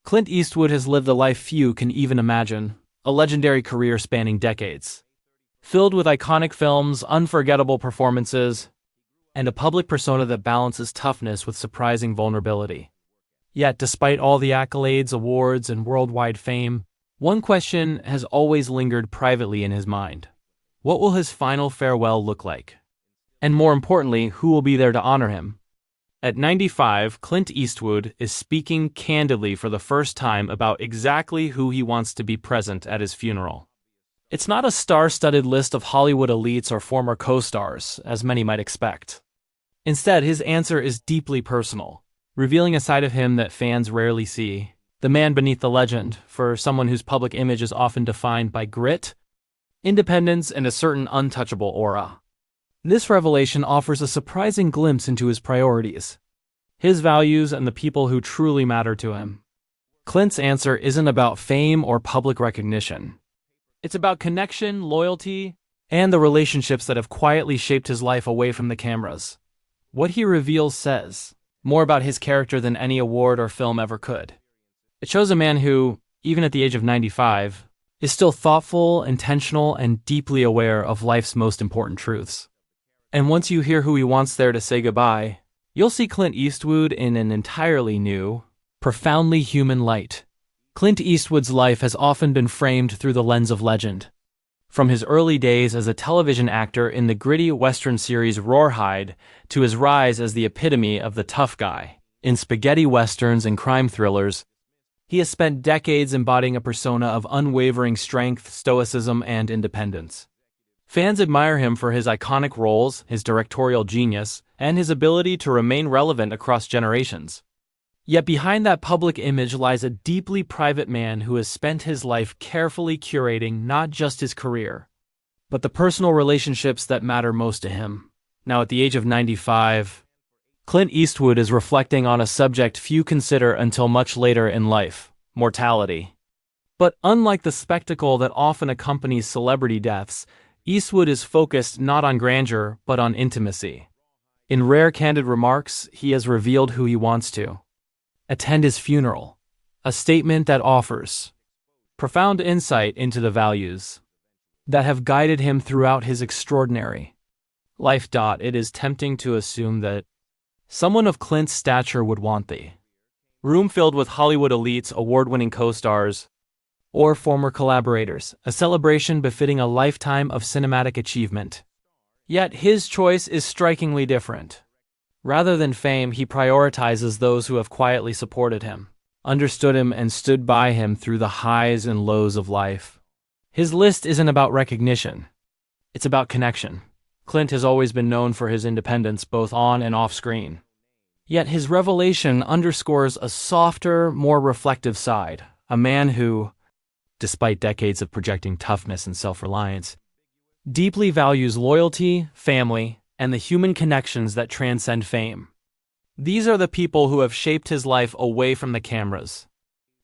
Clint Eastwood has lived a life few can even imagine, a legendary career spanning decades. Filled with iconic films, unforgettable performances, and a public persona that balances toughness with surprising vulnerability. Yet, despite all the accolades, awards, and worldwide fame, one question has always lingered privately in his mind. What will his final farewell look like? And more importantly, who will be there to honor him? At 95, Clint Eastwood is speaking candidly for the first time about exactly who he wants to be present at his funeral. It's not a star-studded list of Hollywood elites or former co-stars, as many might expect. Instead, his answer is deeply personal, revealing a side of him that fans rarely see. The man beneath the legend, for someone whose public image is often defined by grit, independence, and a certain untouchable aura. This revelation offers a surprising glimpse into his priorities, his values, and the people who truly matter to him. Clint's answer isn't about fame or public recognition. It's about connection, loyalty, and the relationships that have quietly shaped his life away from the cameras. What he reveals says more about his character than any award or film ever could. It shows a man who, even at the age of 95, is still thoughtful, intentional, and deeply aware of life's most important truths. And once you hear who he wants there to say goodbye, you'll see Clint Eastwood in an entirely new, profoundly human light. Clint Eastwood's life has often been framed through the lens of legend. From his early days as a television actor in the gritty Western series Rawhide to his rise as the epitome of the tough guy in spaghetti westerns and crime thrillers, he has spent decades embodying a persona of unwavering strength, stoicism, and independence. Fans admire him for his iconic roles, his directorial genius, and his ability to remain relevant across generations. Yet behind that public image lies a deeply private man who has spent his life carefully curating not just his career, but the personal relationships that matter most to him. Now, at the age of 95, Clint Eastwood is reflecting on a subject few consider until much later in life: mortality. But unlike the spectacle that often accompanies celebrity deaths, Eastwood is focused not on grandeur, but on intimacy. In rare candid remarks, he has revealed who he wants to attend his funeral, a statement that offers profound insight into the values that have guided him throughout his extraordinary life. It is tempting to assume that someone of Clint's stature would want the room filled with Hollywood elites, award-winning co-stars, or former collaborators, a celebration befitting a lifetime of cinematic achievement. Yet his choice is strikingly different. Rather than fame, he prioritizes those who have quietly supported him, understood him, and stood by him through the highs and lows of life. His list isn't about recognition. It's about connection. Clint has always been known for his independence both on and off screen. Yet his revelation underscores a softer, more reflective side, a man who, despite decades of projecting toughness and self-reliance, deeply values loyalty, family, and the human connections that transcend fame. These are the people who have shaped his life away from the cameras.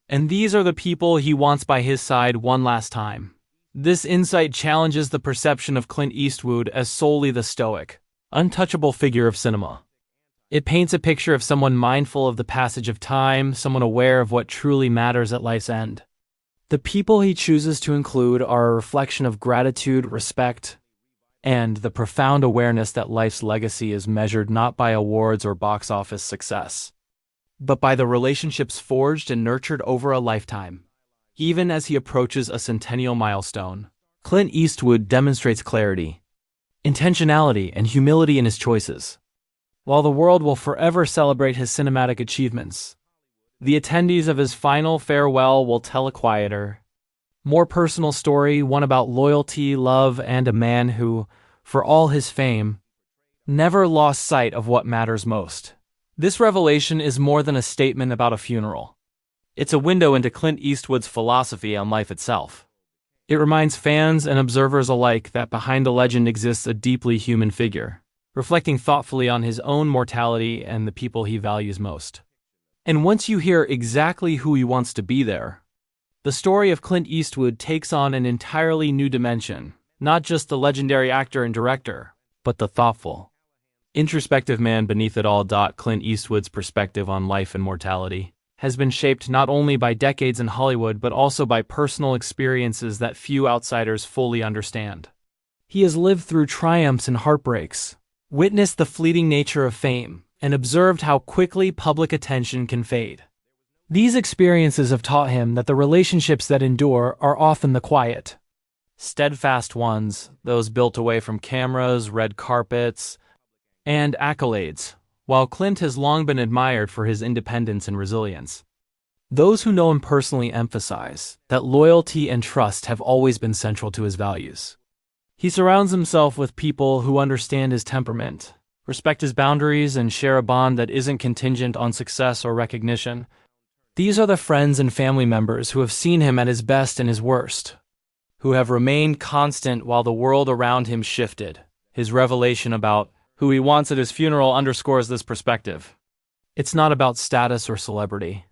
And these are the people he wants by his side one last time. This insight challenges the perception of Clint Eastwood as solely the stoic, untouchable figure of cinema. It paints a picture of someone mindful of the passage of time, someone aware of what truly matters at life's end. The people he chooses to include are a reflection of gratitude, respect, and the profound awareness that life's legacy is measured not by awards or box office success, but by the relationships forged and nurtured over a lifetime. Even as he approaches a centennial milestone, Clint Eastwood demonstrates clarity, intentionality, and humility in his choices. While the world will forever celebrate his cinematic achievements, the attendees of his final farewell will tell a quieter, more personal story, one about loyalty, love, and a man who, for all his fame, never lost sight of what matters most. This revelation is more than a statement about a funeral. It's a window into Clint Eastwood's philosophy on life itself. It reminds fans and observers alike that behind the legend exists a deeply human figure, reflecting thoughtfully on his own mortality and the people he values most. And once you hear exactly who he wants to be there, the story of Clint Eastwood takes on an entirely new dimension, not just the legendary actor and director, but the thoughtful, introspective man beneath it all. Clint Eastwood's perspective on life and mortality has been shaped not only by decades in Hollywood but also by personal experiences that few outsiders fully understand. He has lived through triumphs and heartbreaks, witnessed the fleeting nature of fame, and observed how quickly public attention can fade. These experiences have taught him that the relationships that endure are often the quiet, steadfast ones, those built away from cameras, red carpets, and accolades. While Clint has long been admired for his independence and resilience, those who know him personally emphasize that loyalty and trust have always been central to his values. He surrounds himself with people who understand his temperament, respect his boundaries, and share a bond that isn't contingent on success or recognition. These are the friends and family members who have seen him at his best and his worst, who have remained constant while the world around him shifted. His revelation about who he wants at his funeral underscores this perspective. It's not about status or celebrity.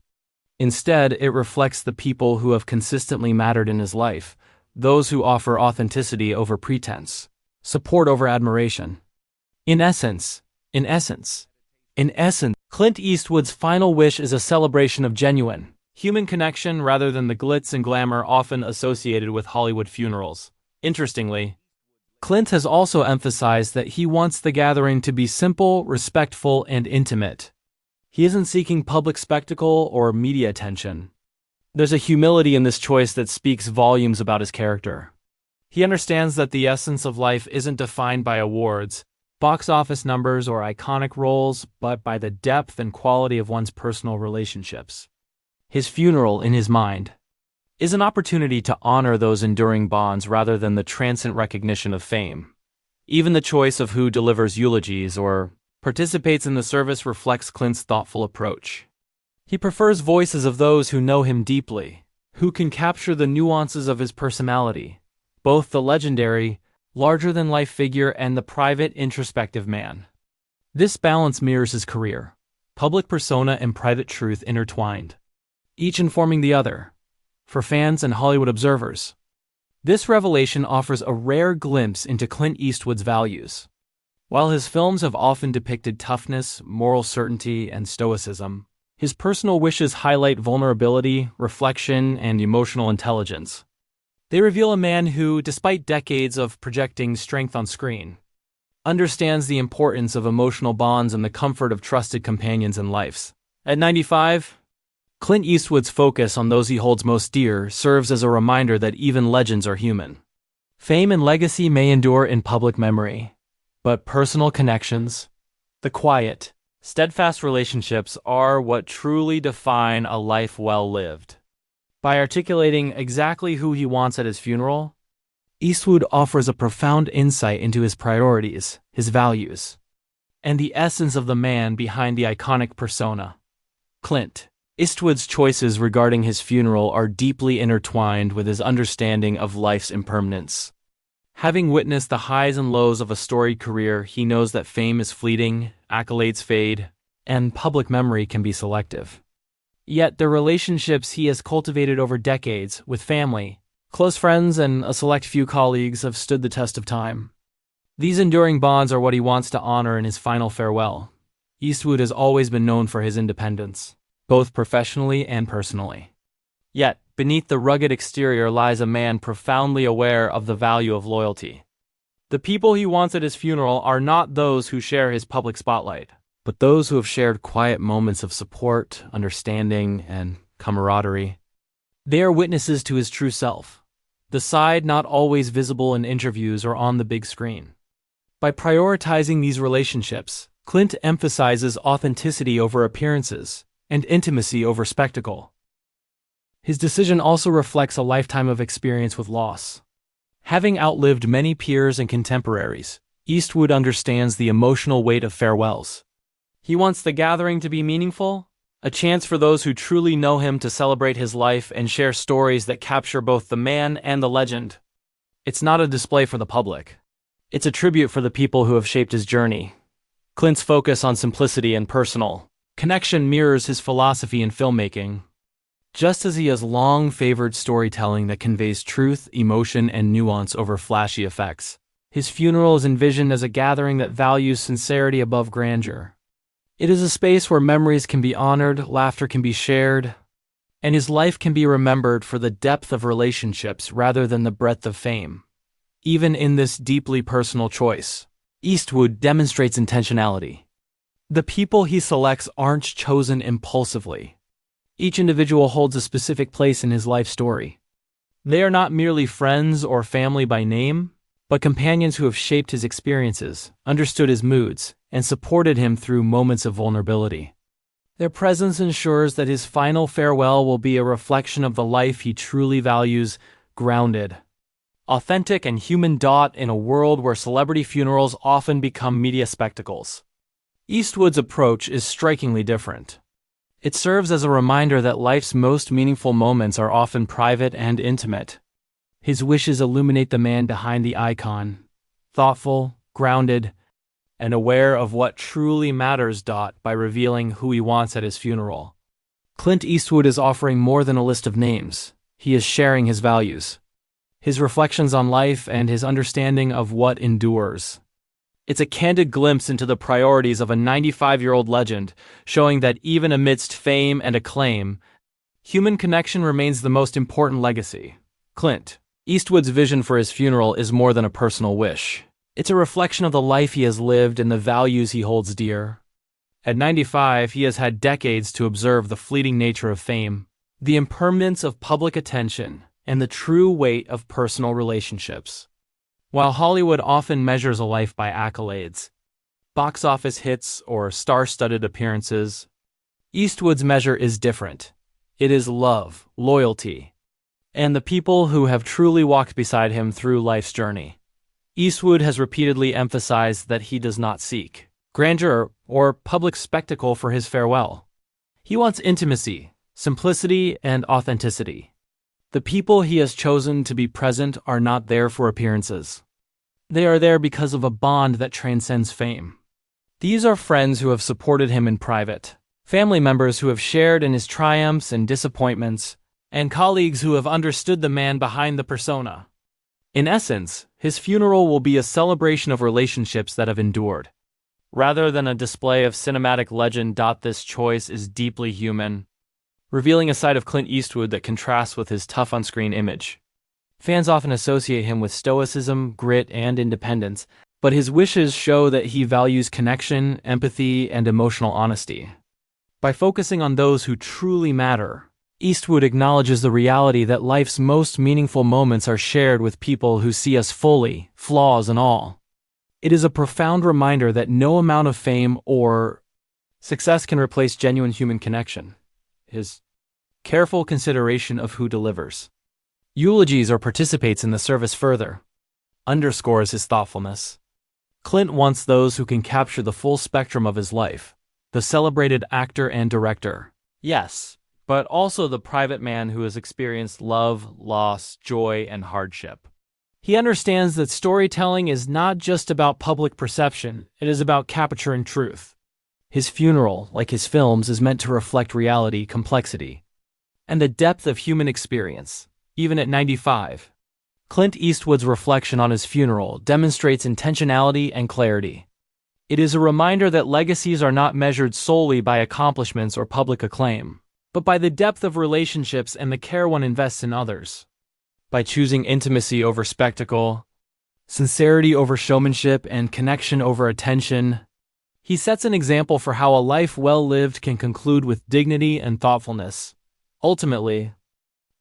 Instead, it reflects the people who have consistently mattered in his life, those who offer authenticity over pretense, support over admiration. In essence, Clint Eastwood's final wish is a celebration of genuine, human connection rather than the glitz and glamour often associated with Hollywood funerals. Interestingly, Clint has also emphasized that he wants the gathering to be simple, respectful, and intimate. He isn't seeking public spectacle or media attention. There's a humility in this choice that speaks volumes about his character. He understands that the essence of life isn't defined by awards, box office numbers, or iconic roles, but by the depth and quality of one's personal relationships. His funeral, in his mind, is an opportunity to honor those enduring bonds rather than the transient recognition of fame. Even the choice of who delivers eulogies or participates in the service reflects Clint's thoughtful approach. He prefers voices of those who know him deeply, who can capture the nuances of his personality, both the legendary, larger-than-life figure and the private, introspective man. This balance mirrors his career, public persona and private truth intertwined, each informing the other. For fans and Hollywood observers, this revelation offers a rare glimpse into Clint Eastwood's values. While his films have often depicted toughness, moral certainty, and stoicism, his personal wishes highlight vulnerability, reflection, and emotional intelligence. They reveal a man who, despite decades of projecting strength on screen, understands the importance of emotional bonds and the comfort of trusted companions in life. At 95, Clint Eastwood's focus on those he holds most dear serves as a reminder that even legends are human. Fame and legacy may endure in public memory, but personal connections, the quiet, steadfast relationships are what truly define a life well lived. By articulating exactly who he wants at his funeral, Eastwood offers a profound insight into his priorities, his values, and the essence of the man behind the iconic persona. Clint Eastwood's choices regarding his funeral are deeply intertwined with his understanding of life's impermanence. Having witnessed the highs and lows of a storied career, he knows that fame is fleeting, accolades fade, and public memory can be selective. Yet the relationships he has cultivated over decades with family, close friends, and a select few colleagues have stood the test of time. These enduring bonds are what he wants to honor in his final farewell. Eastwood has always been known for his independence, both professionally and personally. Yet, beneath the rugged exterior lies a man profoundly aware of the value of loyalty. The people he wants at his funeral are not those who share his public spotlight, but those who have shared quiet moments of support, understanding, and camaraderie. They are witnesses to his true self, the side not always visible in interviews or on the big screen. By prioritizing these relationships, Clint emphasizes authenticity over appearances and intimacy over spectacle. His decision also reflects a lifetime of experience with loss. Having outlived many peers and contemporaries, Eastwood understands the emotional weight of farewells. He wants the gathering to be meaningful, a chance for those who truly know him to celebrate his life and share stories that capture both the man and the legend. It's not a display for the public. It's a tribute for the people who have shaped his journey. Clint's focus on simplicity and personal connection mirrors his philosophy in filmmaking. Just as he has long favored storytelling that conveys truth, emotion, and nuance over flashy effects, his funeral is envisioned as a gathering that values sincerity above grandeur. It is a space where memories can be honored, laughter can be shared, and his life can be remembered for the depth of relationships rather than the breadth of fame. Even in this deeply personal choice, Eastwood demonstrates intentionality. The people he selects aren't chosen impulsively. Each individual holds a specific place in his life story. They are not merely friends or family by name, but companions who have shaped his experiences, understood his moods, and supported him through moments of vulnerability. Their presence ensures that his final farewell will be a reflection of the life he truly values, grounded, authentic, and human. In a world where celebrity funerals often become media spectacles, Eastwood's approach is strikingly different. It serves as a reminder that life's most meaningful moments are often private and intimate. His wishes illuminate the man behind the icon, thoughtful, grounded, and aware of what truly matters. By revealing who he wants at his funeral, Clint Eastwood is offering more than a list of names. He is sharing his values, his reflections on life, and his understanding of what endures. It's a candid glimpse into the priorities of a 95-year-old legend, showing that even amidst fame and acclaim, human connection remains the most important legacy. Clint Eastwood's vision for his funeral is more than a personal wish. It's a reflection of the life he has lived and the values he holds dear. At 95, he has had decades to observe the fleeting nature of fame, the impermanence of public attention, and the true weight of personal relationships. While Hollywood often measures a life by accolades, box office hits, or star-studded appearances, Eastwood's measure is different. It is love, loyalty, and the people who have truly walked beside him through life's journey. Eastwood has repeatedly emphasized that he does not seek grandeur or public spectacle for his farewell. He wants intimacy, simplicity, and authenticity. The people he has chosen to be present are not there for appearances. They are there because of a bond that transcends fame. These are friends who have supported him in private, family members who have shared in his triumphs and disappointments, and colleagues who have understood the man behind the persona. In essence, his funeral will be a celebration of relationships that have endured, rather than a display of cinematic legend. This choice is deeply human, revealing a side of Clint Eastwood that contrasts with his tough on-screen image. Fans often associate him with stoicism, grit, and independence, but his wishes show that he values connection, empathy, and emotional honesty. By focusing on those who truly matter, Eastwood acknowledges the reality that life's most meaningful moments are shared with people who see us fully, flaws and all. It is a profound reminder that no amount of fame or success can replace genuine human connection. His careful consideration of who delivers eulogies or participates in the service further underscores his thoughtfulness. Clint wants those who can capture the full spectrum of his life, the celebrated actor and director, yes, but also the private man who has experienced love, loss, joy, and hardship. He understands that storytelling is not just about public perception, it is about capturing truth. His funeral, like his films, is meant to reflect reality, complexity, and the depth of human experience. Even at 95, Clint Eastwood's reflection on his funeral demonstrates intentionality and clarity. It is a reminder that legacies are not measured solely by accomplishments or public acclaim, but by the depth of relationships and the care one invests in others. By choosing intimacy over spectacle, sincerity over showmanship, and connection over attention, he sets an example for how a life well lived can conclude with dignity and thoughtfulness. Ultimately,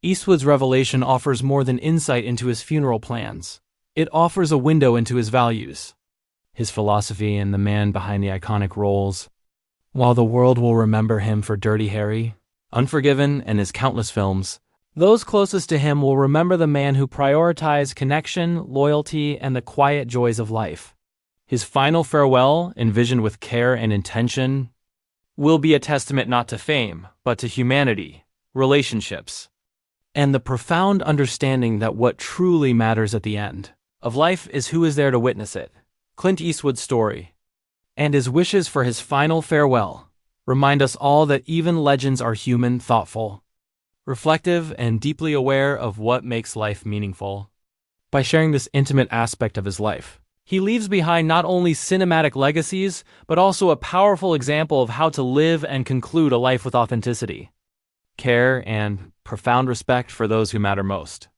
Eastwood's revelation offers more than insight into his funeral plans. It offers a window into his values, his philosophy, and the man behind the iconic roles. While the world will remember him for Dirty Harry, Unforgiven, and his countless films, those closest to him will remember the man who prioritized connection, loyalty, and the quiet joys of life. His final farewell, envisioned with care and intention, will be a testament not to fame, but to humanity, relationships, and the profound understanding that what truly matters at the end of life is who is there to witness it. Clint Eastwood's story, and his wishes for his final farewell, remind us all that even legends are human, thoughtful, reflective, and deeply aware of what makes life meaningful. By sharing this intimate aspect of his life, He leaves behind not only cinematic legacies, but also a powerful example of how to live and conclude a life with authenticity, care, and profound respect for those who matter most.